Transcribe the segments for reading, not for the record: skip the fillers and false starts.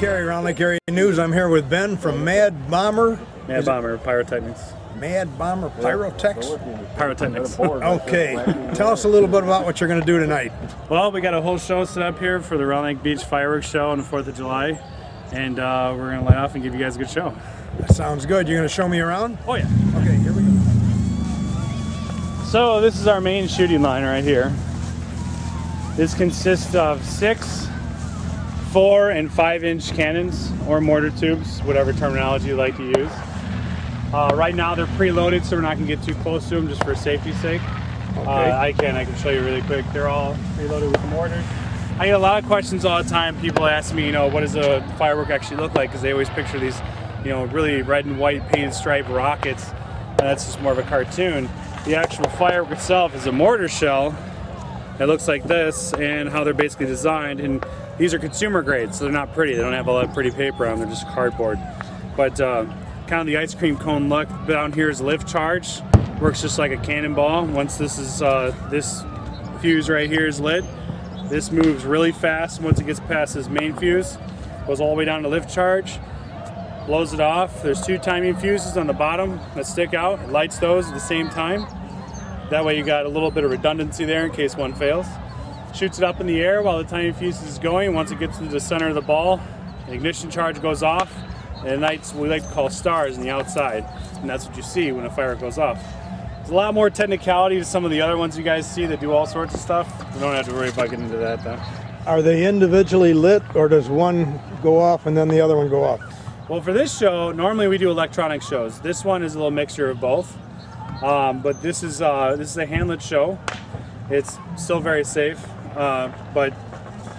Cary, Round Lake Area News. I'm here with Ben from Mad Bomber. Mad Bomber Pyrotechnics. Mad Bomber Pyrotechnics? Pyrotechnics. Okay. Tell us a little bit about what you're going to do tonight. Well, we got a whole show set up here for the Round Lake Beach Fireworks Show on the 4th of July. And we're going to light off and give you guys a good show. That sounds good. You're going to show me around? Oh, yeah. Okay, here we go. So this is our main shooting line right here. This consists of 6, 4, and 5-inch cannons or mortar tubes, whatever terminology you like to use. Right now they're preloaded, so we're not going to get too close to them just for safety's sake. Okay. I can show you really quick. They're all preloaded with the mortars. I get a lot of questions all the time. People ask me, what does a firework actually look like? Because they always picture these, really red and white painted striped rockets. And that's just more of a cartoon. The actual firework itself is a mortar shell. It looks like this, and how they're basically designed. And these are consumer grade, so they're not pretty. They don't have a lot of pretty paper on them. They're just cardboard. But kind of the ice cream cone look down here is lift charge. Works just like a cannonball. Once this is this fuse right here is lit, this moves really fast. Once it gets past this main fuse, goes all the way down to lift charge, blows it off. There's 2 timing fuses on the bottom that stick out. It lights those at the same time. That way you got a little bit of redundancy there in case one fails. Shoots it up in the air while the timing fuse is going. Once it gets to the center of the ball, the ignition charge goes off, and it ignites what we like to call stars on the outside. And that's what you see when a firework goes off. There's a lot more technicality to some of the other ones you guys see that do all sorts of stuff. You don't have to worry about getting into that though. Are they individually lit, or does one go off and then the other one go off? Well, for this show, normally we do electronic shows. This one is a little mixture of both. But this is a handlet show. It's still very safe. But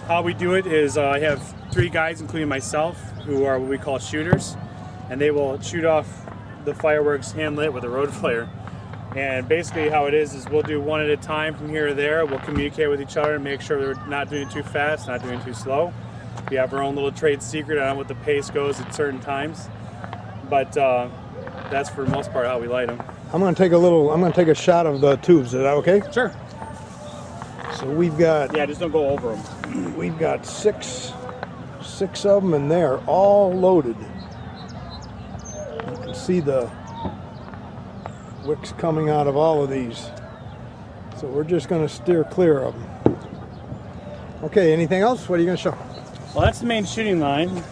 how we do it is I have 3 guys, including myself, who are what we call shooters, and they will shoot off the fireworks hand lit with a road flare. And basically how it is we'll do one at a time from here to there. We'll communicate with each other and make sure we're not doing it too fast, not doing it too slow. We have our own little trade secret on what the pace goes at certain times. But that's for the most part how we light them. I'm going to take a shot of the tubes. Is that okay? Sure. So we've got... Yeah, just don't go over them. We've got six of them, and they're all loaded. You can see the wicks coming out of all of these. So we're just going to steer clear of them. Okay, anything else? What are you going to show? Well, that's the main shooting line.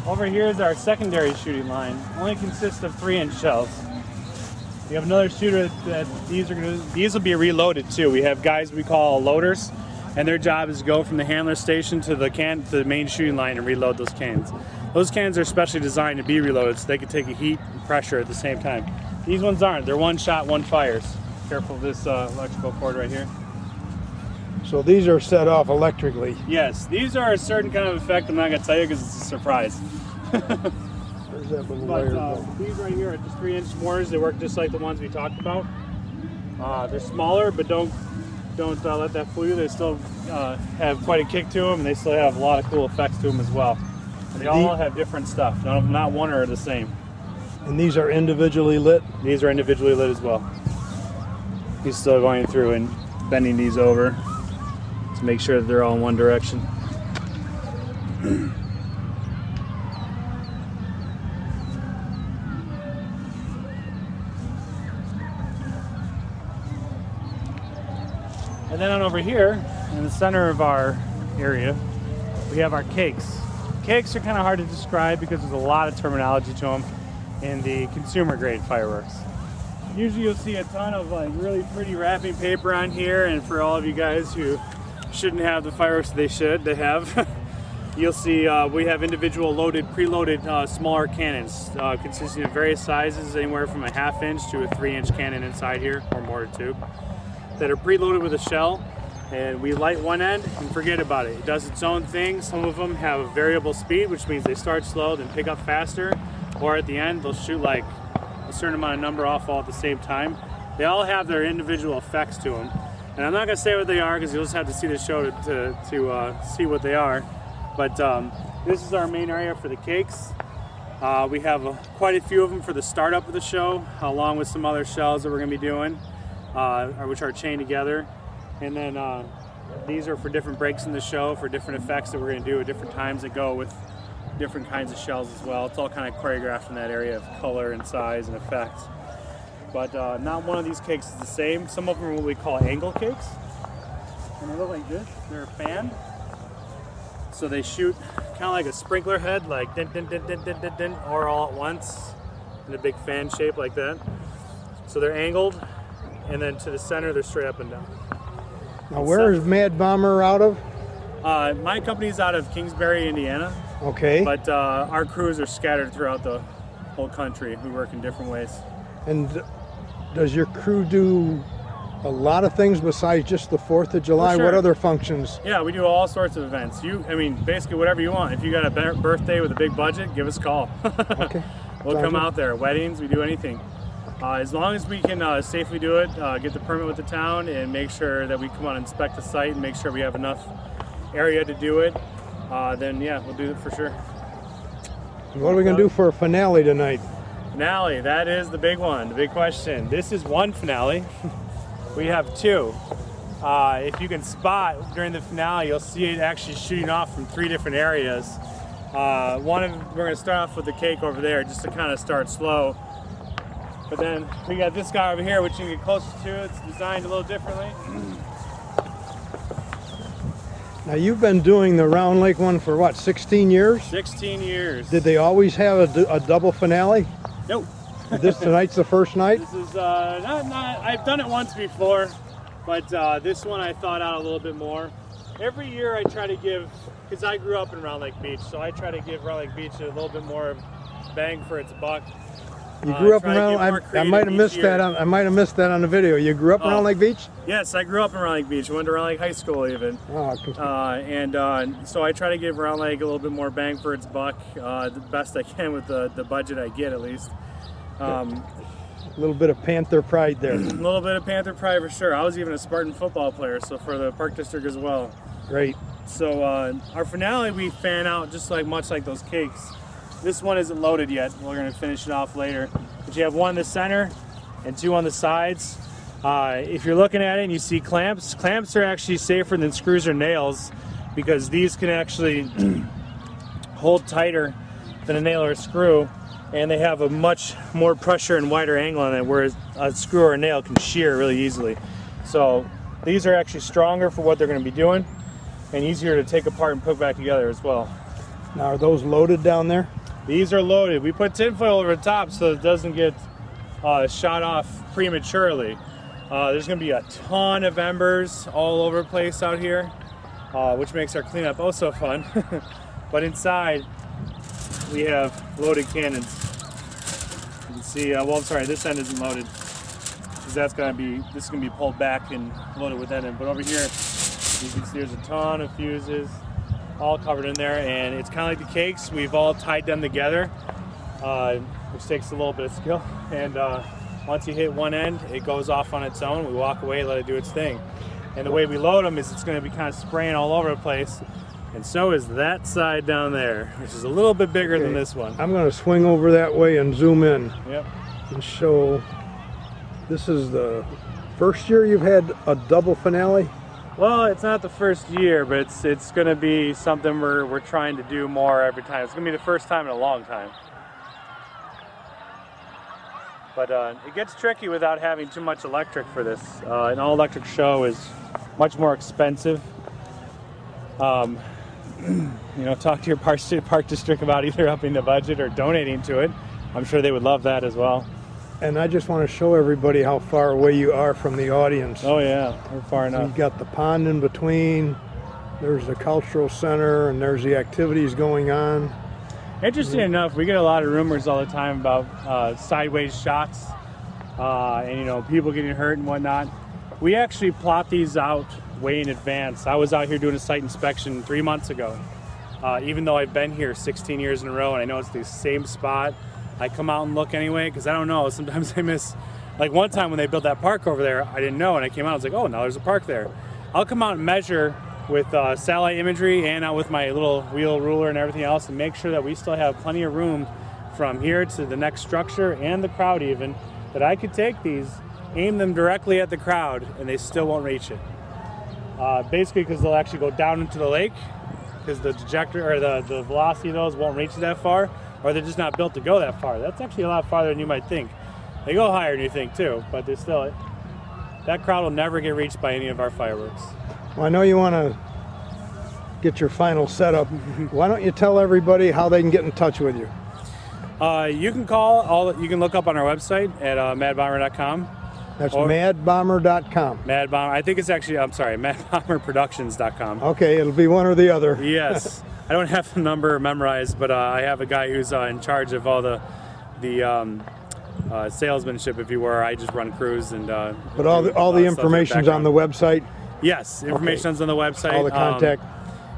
Over here is our secondary shooting line. It only consists of 3-inch shells. We have another shooter that these will be reloaded too. We have guys we call loaders, and their job is to go from the handler station to the main shooting line and reload those cans. Those cans are specially designed to be reloaded so they can take a heat and pressure at the same time. These ones aren't. They're one shot, one fires. Careful of this electrical cord right here. So these are set off electrically? Yes, these are a certain kind of effect I'm not going to tell you because it's a surprise. There's that little wire. These right here are just 3-inch mortars. They work just like the ones we talked about. They're smaller, but don't let that fool you. They still have quite a kick to them, and they still have a lot of cool effects to them as well. And they all have different stuff. Not one are the same. And these are individually lit? These are individually lit as well. He's still going through and bending these over to make sure that they're all in one direction. And then on over here, in the center of our area, we have our cakes. Cakes are kind of hard to describe because there's a lot of terminology to them in the consumer grade fireworks. Usually you'll see a ton of really pretty wrapping paper on here, and for all of you guys who shouldn't have the fireworks they have, you'll see we have individual preloaded smaller cannons consisting of various sizes, anywhere from a 1/2 inch to a 3-inch cannon inside here, or mortar tube, that are preloaded with a shell, and we light one end and forget about it. It does its own thing. Some of them have a variable speed, which means they start slow then pick up faster, or at the end they'll shoot like a certain amount of number off all at the same time. They all have their individual effects to them, and I'm not going to say what they are because you'll just have to see the show to see what they are. But this is our main area for the cakes. We have quite a few of them for the startup of the show, along with some other shells that we're going to be doing, which are chained together. And then these are for different breaks in the show, for different effects that we're going to do at different times that go with different kinds of shells as well. It's all kind of choreographed in that area of color and size and effects. But not one of these cakes is the same. Some of them are what we call angle cakes. And they look like this. They're fanned. So they shoot kind of like a sprinkler head, like din, din, din, din, din, din, din, or all at once in a big fan shape like that. So they're angled, and then to the center they're straight up and down. Now where is Mad Bomber out of? My company's out of Kingsbury, Indiana. Okay. But our crews are scattered throughout the whole country. We work in different ways. And does your crew do a lot of things besides just the 4th of July? Sure. What other functions? Yeah, we do all sorts of events. I mean, basically whatever you want. If you got a birthday with a big budget, give us a call. Okay. We'll come out there. Weddings, we do anything. As long as we can safely do it, get the permit with the town, and make sure that we come out and inspect the site and make sure we have enough area to do it, then yeah, we'll do it for sure. What are we going to do for a finale tonight? Finale, that is the big one, the big question. This is one finale. We have two. If you can spot during the finale, you'll see it actually shooting off from 3 different areas. We're going to start off with the cake over there just to kind of start slow. But then we got this guy over here, which you can get closer to. It's designed a little differently. Now you've been doing the Round Lake one for what, 16 years? 16 years. Did they always have a double finale? Nope. Tonight's the first night? This is I've done it once before, but this one I thought out a little bit more. Every year I try to give, because I grew up in Round Lake Beach, so I try to give Round Lake Beach a little bit more bang for its buck. You grew up around. I might have missed that. I might have missed that on the video. You grew up around Lake Beach? Yes, I grew up in Round Lake Beach. I went to Round Lake High School even. So I try to give Round Lake a little bit more bang for its buck, the best I can with the budget I get at least. A little bit of Panther pride there. A little bit of Panther pride for sure. I was even a Spartan football player, so for the Park District as well. Great. So our finale we fan out just much like those cakes. This one isn't loaded yet. We're going to finish it off later. But you have one in the center and 2 on the sides. If you're looking at it and you see clamps, clamps are actually safer than screws or nails because these can actually hold tighter than a nail or a screw, and they have a much more pressure and wider angle on it, whereas a screw or a nail can shear really easily. So these are actually stronger for what they're going to be doing and easier to take apart and put back together as well. Now are those loaded down there? These are loaded. We put tinfoil over the top so it doesn't get shot off prematurely. There's going to be a ton of embers all over the place out here, which makes our cleanup oh so fun. But inside we have loaded cannons. You can see, well, I'm sorry, this end isn't loaded because this is going to be pulled back and loaded with that end. But over here, you can see there's a ton of fuses all covered in there, and it's kind of like the cakes. We've all tied them together, which takes a little bit of skill. And once you hit one end, it goes off on its own. We walk away, let it do its thing. And the way we load them is it's going to be kind of spraying all over the place. And so is that side down there, which is a little bit bigger than this one. I'm going to swing over that way and zoom in. Yep. And show. This is the first year you've had a double finale? Well, it's not the first year, but it's going to be something we're trying to do more every time. It's going to be the first time in a long time. But it gets tricky without having too much electric for this. An all-electric show is much more expensive. You know, talk to your park district about either upping the budget or donating to it. I'm sure they would love that as well. And I just want to show everybody how far away you are from the audience. Oh yeah, we're far enough. You've got the pond in between, there's the cultural center, and there's the activities going on. Interesting enough, we get a lot of rumors all the time about sideways shots and, you know, people getting hurt and whatnot. We actually plot these out way in advance. I was out here doing a site inspection 3 months ago. Even though I've been here 16 years in a row and I know it's the same spot, I come out and look anyway because I don't know. Sometimes I miss. Like one time when they built that park over there, I didn't know, and I came out. I was like, oh, now there's a park there. I'll come out and measure with satellite imagery and out with my little wheel ruler and everything else, and make sure that we still have plenty of room from here to the next structure and the crowd even, that I could take these, aim them directly at the crowd, and they still won't reach it. Basically because they'll actually go down into the lake because the trajectory or the velocity of those won't reach that far, or they're just not built to go that far. That's actually a lot farther than you might think. They go higher than you think too, but they're still, that crowd will never get reached by any of our fireworks. Well, I know you want to get your final setup. Why don't you tell everybody how they can get in touch with you? You can call, you can look up on our website at madbomber.com. That's madbomber.com. Mad Bomber, I think it's actually, I'm sorry, madbomberproductions.com. Okay, it'll be one or the other. Yes. I don't have the number memorized, but I have a guy who's in charge of all the salesmanship, if you were. I just run crews and. But all the information's on the website. Yes, information's on the website. All the contact.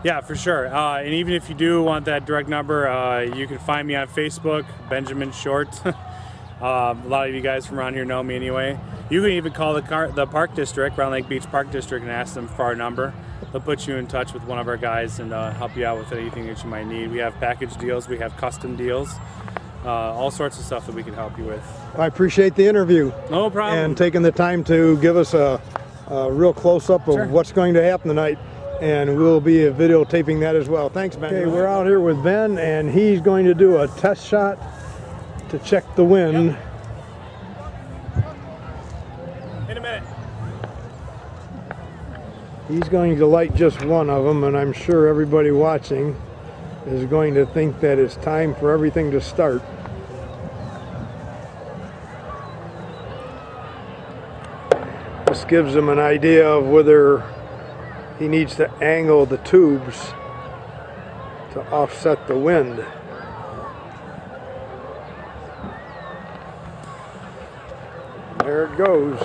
Yeah, for sure. And even if you do want that direct number, you can find me on Facebook, Benjamin Short. A lot of you guys from around here know me anyway. You can even call the Park District, Round Lake Beach Park District, and ask them for our number. They'll put you in touch with one of our guys and help you out with anything that you might need. We have package deals, we have custom deals, all sorts of stuff that we can help you with. I appreciate the interview. No problem. And taking the time to give us a real close-up of what's going to happen tonight. And we'll be videotaping that as well. Thanks, Ben. Okay, we're out here with Ben, and he's going to do a test shot to check the wind. Yep. In a minute. He's going to light just one of them, and I'm sure everybody watching is going to think that it's time for everything to start. This gives him an idea of whether he needs to angle the tubes to offset the wind. There it goes.